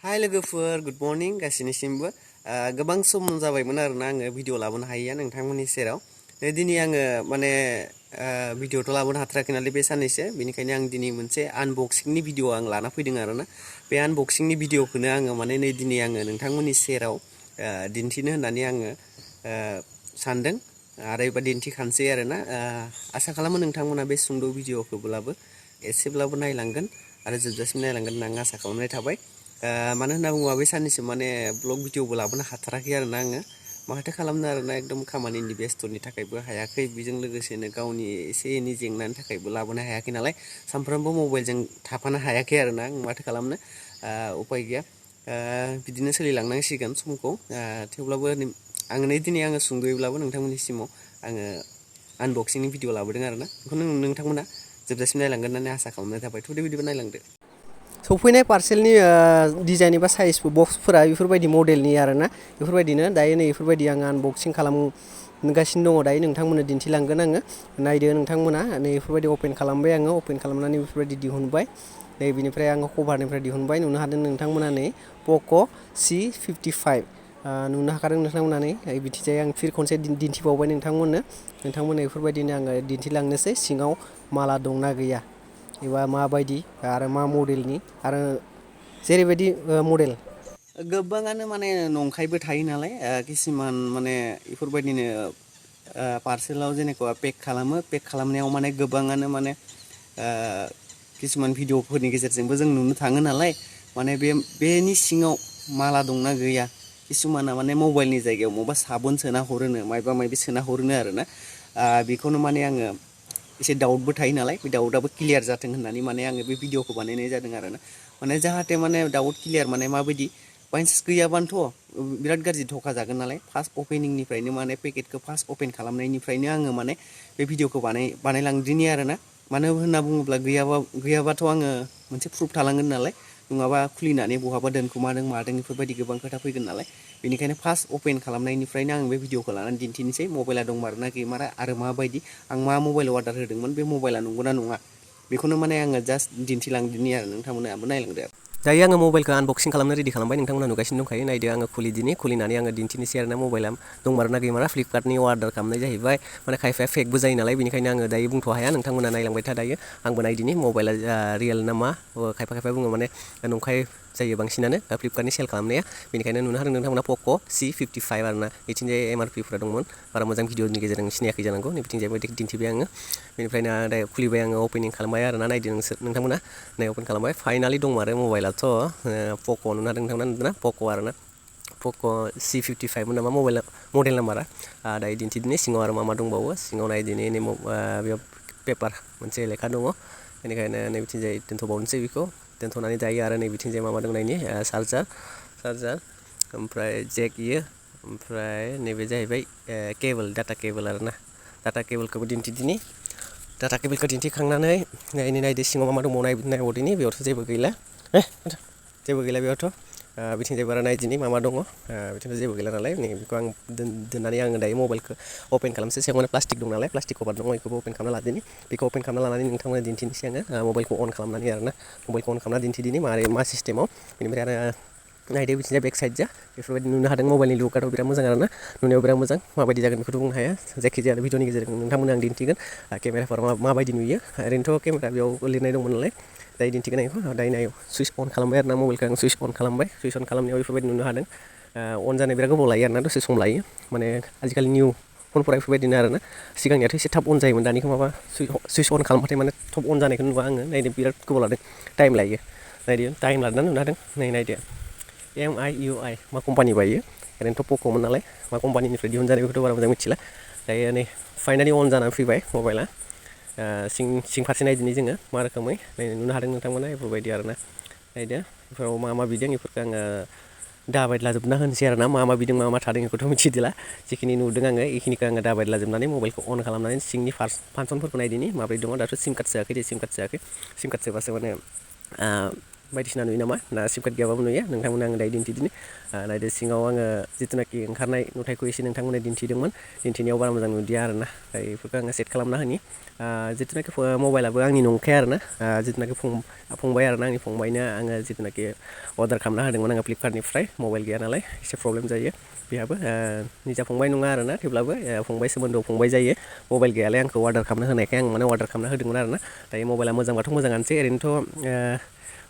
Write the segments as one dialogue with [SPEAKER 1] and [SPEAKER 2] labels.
[SPEAKER 1] हाय लोगोफोर good morning गासिनिसिमबो गोबां सम जाबायमोन आरोना आङो भिडिअ लाबोनो हायैया नोंथांमोननि सेराव दिनै आङो माने भिडिअथ' लाबोनो हाथाराखै नालाय बे साननैसो बेनिखायनो आं दिनै मोनसे आनबक्सिंनि भिडिअ आं लाना फैदों आरोना बे आनबक्सिंनि भिडिअखौनो आङो माने नै दिनै आङो नोंथांमोननि सेराव दिन्थिनो होननानै आङो सानदों आरो एबा दिन्थिखानोसै आरोना आसा खालामो नोंथांमोना बे सुंद' भिडिअखौब्लाबो एसेब्लाबो नायलांगोन आरो जोबजासिम नायलांगोन होनना आं आसा खालामनाय थाबाय मानो होनना बुङोबा बे साननैसो माने ब्लग भिडिअबो लाबोनो हाथाराखै आरोना आङो माथो खालामनो आरोना एकदम खामानिनि बेस्थ'नि थाखायबो हायाखै बेजों लोगोसेनो गावनि एसे एनै जेंनानि थाखायबो लाबोनो हायाखै नालाय सानफ्रामबो मबाइलजों थाफानो हायाखै आरोना आं माथो खालामनो उपाय गैया बिदिनो सोलिलांनांसिगोन समखौ थेवब्लाबो आङो दिनै आङो सुंद'यैब्लाबो नोंथांमोननिसिमाव आङो आनबक्सिंनि भिडिअ लाबोदों आरोना बेखौनो नोंथांमोना जोबजासिम नायलांगोन होननानै आसा खालामनाय थाबाय थौदो बिदिबा नायलांदो सफैनाय पार्सेलनि डिजाइन एबा साइज बक्सफोरा बेफोरबायदि मडेलनि आरोना बेफोरबायदिनो दायो नै बेफोरबायदि आङो आनबक्सिं खालामगासिनो दङ दायो नोंथांमोननो दिन्थिलांगोन आङो नायदो नोंथांमोना नै बेफोरबायदि अपेन खालामबाय आङो अपेन खालामनानै बेफोरबायदि दिहुनबाय नै बिनिफ्राय आङो कभारनिफ्राय दिहुनबाय नुनो हादों नोंथांमोना नै पक' C55 नुनो हाखादों नोंथांमोना नै बिथिंजाय आं फिर खनसे दिन्थिबावबाय नोंथांमोननो बेफोरबायदिनो आङो दिन्थिलांनोसै सिङाव माला दंना गैया एबा माबायदि आरो मा मडेलनि आरो जेरैबायदि मडेल गोबाङानो माने नंखायबो थायो नालाय किसुमान माने बेफोरबायदिनो पार्सेलाव जेनेबा पेक खालामनायाव माने गोबाङानो माने किसुमान भिडिअफोरनि गेजेरजोंबो जों नुनो थाङो नालाय माने बेनि सिङाव माला दंना गैया किसुमाना माने मबाइलनि जायगायाव माबा साबोन सोना हरोनो मायबा मायबि सोना हरोनो आरोना बेखौनो माने आङो एसे डाउटबो थायो नालाय बे डाउटआबो क्लियार जाथों होननानै माने आङो बे भिडिअखौ बानायनाय जादों आरोना माने जाहाथे माने डाउट क्लियार माने माबायदि बाइन्स गैयाबानोथ' बिराद गाज्रि ध'खा जागोन नालाय फार्स्ट अपेनिंनिफ्रायनो माने पेकेटखौ फार्स्ट अपेन खालामनायनिफ्रायनो आङो माने बे भिडिअखौ बानायलांदिनि आरोना मानो होनना बुङोब्ला गैयाबाथ' आङो मोनसे प्रुफ थालांगोन नालाय नङाबा खुलिनानै बहाबा दोनखुमादों मादों बेफोरबायदि गोबां खोथा फैगोन नालाय बेनिखायनो फार्स्ट अपेन खालामनायनिफ्रायनो आं बे भिडिअखौ लानानै दिन्थिनोसै मबाइला दंमारोना गैमारा आरो माबायदि आं मा मबाइलाव अर्डार होदोंमोन बे मबाइला नंगौना नङा बेखौनो माने आङो जास्ट दिन्थिलांदिनि आरो नोंथांमोनाबो नायलांदो दायो आङो मबाइलखौ आनबक्सिं खालामनो रेडि खालामबाय नोंथांमोना नुगासिनो दंखायो नायदो आङो खुलिनानै आङो दिन्थिनोसै आरोना मबाइला दंमारोना गैमारा फ्लिपकार्टनि अर्डार खालामनाय जाहैबाय माने खायफाया फेकबो जायो नालाय बेनिखायनो आङो दायो बुंथ' हाया नोंथांमोना नायलांबाय था दायो आंबो नायदिनि मबाइला रियेल ना मा खायफा बुङो माने नंखाय जायो बांसिनानो फ्लिपकार्टनि सेल खालामनाया बेनिखायनो नुनो हादों नोंथांमोना पक' C55 आरोना बिथिंजाय MRPफोरा दंमोन बारा मोजां भिडिअनि गेजेरजों सिनायाखै जानांगौ नै बिथिंजायबो दिन्थिबाय आङो बेनिफ्रायनो दायो खुलिबाय आङो अपेनिं खालामबाय आरोना नायदो नोंथांमोना नै अपेन खालामबाय फाइनालि दंमारो मबाइलाथ' पक' नुनो हादों नोंथांमोना नुदोंना पक' आरोना पक' C55 मोन नामा मडेल नाम्बारा दायो दिन्थिदिनि सिङाव आरो मा दंबावो सिङाव नायदिनि बेयाव पेपार मोनसे लेखा दङ बेनिखायनो नै बिथिंजाय दोनथ'बावनोसै बेखौ दोनथ'नानै दायो आरो नै बिथिंजाय मा दं नायनि चार्जार ओमफ्राय जेक इयो ओमफ्राय नैबे जाहैबाय केबोल डाटा केबोल आरोना डाटा केबोलखौबो दिन्थिदिनि डाटा केबोलखौ दिन्थिखांनानै नायदो सिङाव मा दंबावो नायबावदिनि बेयावथ' जेबो गैला बेयावथ' बिथिंजाय बारा नायदिनि मा दङ बिथिंजाय जेबो गैला नालाय नै बेखौ आं दोननानै आङो दायो मबाइलखौ अपेन खालामसै सिगाङावनो प्लास्टिक दं नालाय प्लास्टिक कभार दङ बेखौबो अपेन खालामना लादिनि बेखौ अपेन खालामना लानानै नोंथांमोना दिन्थिनोसै आङो मबाइलखौ अन खालामनानै आरोना मबाइलखौ अन खालामना दिन्थिदिनि मा सिस्टेमाव बेनिफ्राय आरो नायदो बिथिंजाय बेक साइड जा बेफोरबायदि नुनो हादों मबाइलनि लुकआथ' बिराद मोजां आरोना नुनायाव बिराद मोजां माबायदि जागोन बेखौथ' बुंनो हाया जायखिजाया भिडिअनि गेजेरजों नोंथांमोना आं दिन्थिगोन केमेराफोरा माबायदि नुयो ओरैनोथ' केमेरा बेयाव लिरनाय दंमोन नालाय दायो दिन्थिगोन आं बेखौ दायो नायो सुइच अन खालामबाय आरोना मबाइलखौ आं सुइच अन खालामबाय सुइच अन खालामनायाव बेफोरबायदि नुनो हादों अन जानो बिराद गोबाव लायो आरोना दसे सम लायो माने आजिखालि निउ फनफोरा बेफोरबायदिनो आरोना सिगांनियाथ' एसे थाब अन जायोमोन दानिखौ माबा सुइच अन खालामबाथाय माने थब अन जानायखौ नुवा आङो नायदो बिराद गोबाव लादों टाइम लायो नायदो टाइम लादोंना नुनो हादों नायदो MIUI मा कम्पानि बायो ओरैनोथ' पक'मोन नालाय मा कम्पानिनिफ्राय दिहुनजानाय बेखौथ' बारा मोजां मिथिला दायो नै फाइनालि अन जानानै फैबाय मबाइला सिं फारसे नायदिनि जोङो मा रोखोमै नुनो हादों नोंथांमोना बेफोरबायदि आरोना नायदो बेफोराव मा बिदों बेफोरखौ आङो दाबायदलाजोबना होनोसै आरोना मा बिदों मा थादों बेखौथ' मिथिदिला जिखिनि नुदों आङो बेखिनिखौ आङो दाबायलाजोबनानै मबाइलखौ अन खालामनानै सिंनि फांसनफोरखौ नायदिनि माबोरै दङ दाथ' सिम कार्ड सोआखै सिम कार्ड सोबासो माने
[SPEAKER 2] बायदिसिना नुयो नामा ना सिम कार्ड गैयाबाबो नुयो नोंथांमोन आङो दायो दिन्थिदिनि नायदो सिङाव आङो जिथुनाखि ओंखारनाय नुथायखौ एसे नोंथांमोननो दिन्थिदोंमोन दिन्थिनायाव बारा मोजां नुदिया आरोना दायो बेफोरखौ आङो सेट खालामना होनि जिथुनाखि मबाइलाबो आंनि नंखाया आरोना जिथुनाखि फंबाय आरोना आंनि फंबायनो आङो जिथुनाखि अर्डार खालामना होदोंमोन आङो फ्लिपकार्टनिफ्राय मबाइल गैया नालाय एसे प्रब्लेम जायो बेहाबो निजा फंबाय नङा आरोना थेवब्लाबो फंबाय सोमोन्दोआव फंबाय जायो मबाइल गैयालाय आंखौ अर्डार खालामनो होनायखाय आं माने अर्डार खालामना होदोंमोन आरोना दायो मबाइला मोजांबाथ' मोजाङानोसै ओरैनोथ'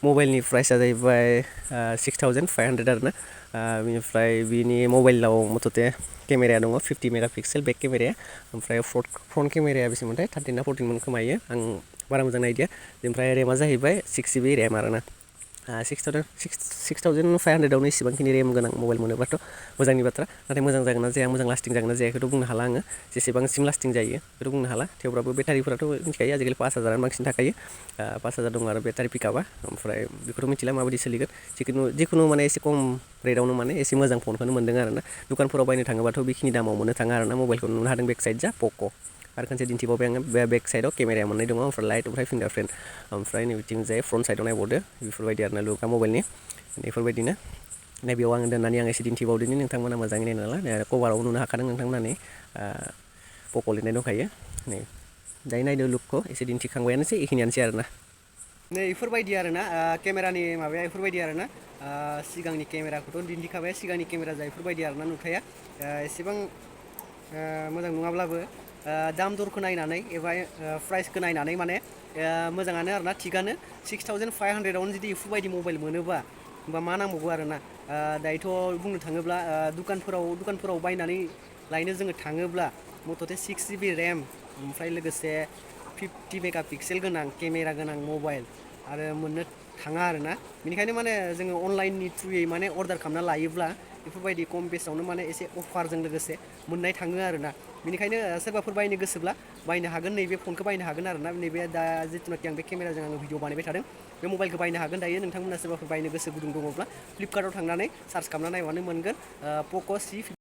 [SPEAKER 2] मबाइलनि प्राइसआ जाहैबाय 6500 आरोना बेनिफ्राय बिनि मबाइलाव मथथे केमेराया दङ 50 मेगापिक्सेल बेक केमेराया ओमफ्राय फ्रन्ट केमेराया बेसेमोनथाय 13 ना 14 मोन खोमायो आं बारा मोजां नायदिया ओमफ्राय रेमा जाहैबाय 6GB रेम आरोना 6500आवनो इसेबांखिनि रेम गोनां मबाइल मोनोबाथ' मोजांनि बाथ्रा नाथाय मोजां जागोन ना जाया मोजां लास्टिं जागोन ना जायाखौथ' बुंनो हाला आङो जेसेबांसिम लास्टिं जायो बेखौथ' बुंनो हाला थेवब्लाबो बेटारिफोराथ' मिथिखायो आजिखालि 5000आनो बांसिन थाखायो 5000 दं आरो बेटारि पिकआपआ ओमफ्राय बेखौथ' मिथिला माबायदि सोलिगोन जिखुनु माने एसे खम रेटआवनो माने एसे मोजां फनखौनो मोन्दों आरोना दुखानफोराव बायनो थाङोबाथ' बेखिनि दामाव मोननो थाङा आरोना मबाइलखौ नुनो हादों बेक साइड जा पक' आरो खनसे दिन्थिबावबाय आङो बे बेक साइडआव केमेराया मोननै दङ ओमफ्राय लाइट ओमफ्राय फिंगारप्रिन्ट ओमफ्राय नैबिथिंजाय फ्रन्ट साइडआव नायबावदो बेफोरबायदि आरोना लुकआ मबाइलनि बेफोरबायदिनो नैबेयाव आङो दोननानै आं एसे दिन्थिबावदोनि नोंथांमोना मोजाङै नायना ला कभाराव नुनो हाखादों नोंथांमोना नै पक' लिरनाय दंखायो नै दायो नायदो लुकखौ एसे दिन्थिखांबायानोसै बेखिनियानोसै आरोना
[SPEAKER 1] नै इफोरबायदि आरोना केमेरानि माबाया इफोरबायदि आरोना सिगांनि केमेराखौथ' दिन्थिखाबाय सिगांनि केमेरा जा इफोरबायदि आरोना नुथाया एसेबां मोजां नङाब्लाबो दाम दरखौ नायनानै एबा प्राइसखौ नायनानै माने मोजाङानो आरोना थिगानो 6500आवनो जुदि इफोरबायदि मबाइल मोनोबा होमबा मा नांबावगौ आरोना दायोथ' बुंनो थाङोब्ला दुखानफोराव बायनानै लायनो जोङो थाङोब्ला मथथे 6GB रेम ओमफ्राय लोगोसे 50 मेगापिक्सेल गोनां केमेरा गोनां मबाइल आरो मोननो थाङा आरोना बेनिखायनो माने जोङो अनलाइननि थ्रुयै माने अर्डार खालामना लायोब्ला बेफोरबायदि खम बेसावनो माने एसे अफारजों लोगोसे मोननाय थाङो आरोना बेनिखायनो सोरबाफोर बायनो गोसोब्ला बायनो हागोन नैबे फनखौ बायनो हागोन आरोना नैबे दा जिथुनाखि आं बे केमेराजों आङो भिडिअ बानायबाय थादों बे मबाइलखौ बायनो हागोन दायो नोंथांमोना सोरबाफोर बायनो गोसो गुदुं दङब्ला फ्लिपकार्टआव थांनानै सार्च खालामना नायबानो मोनगोन पक' C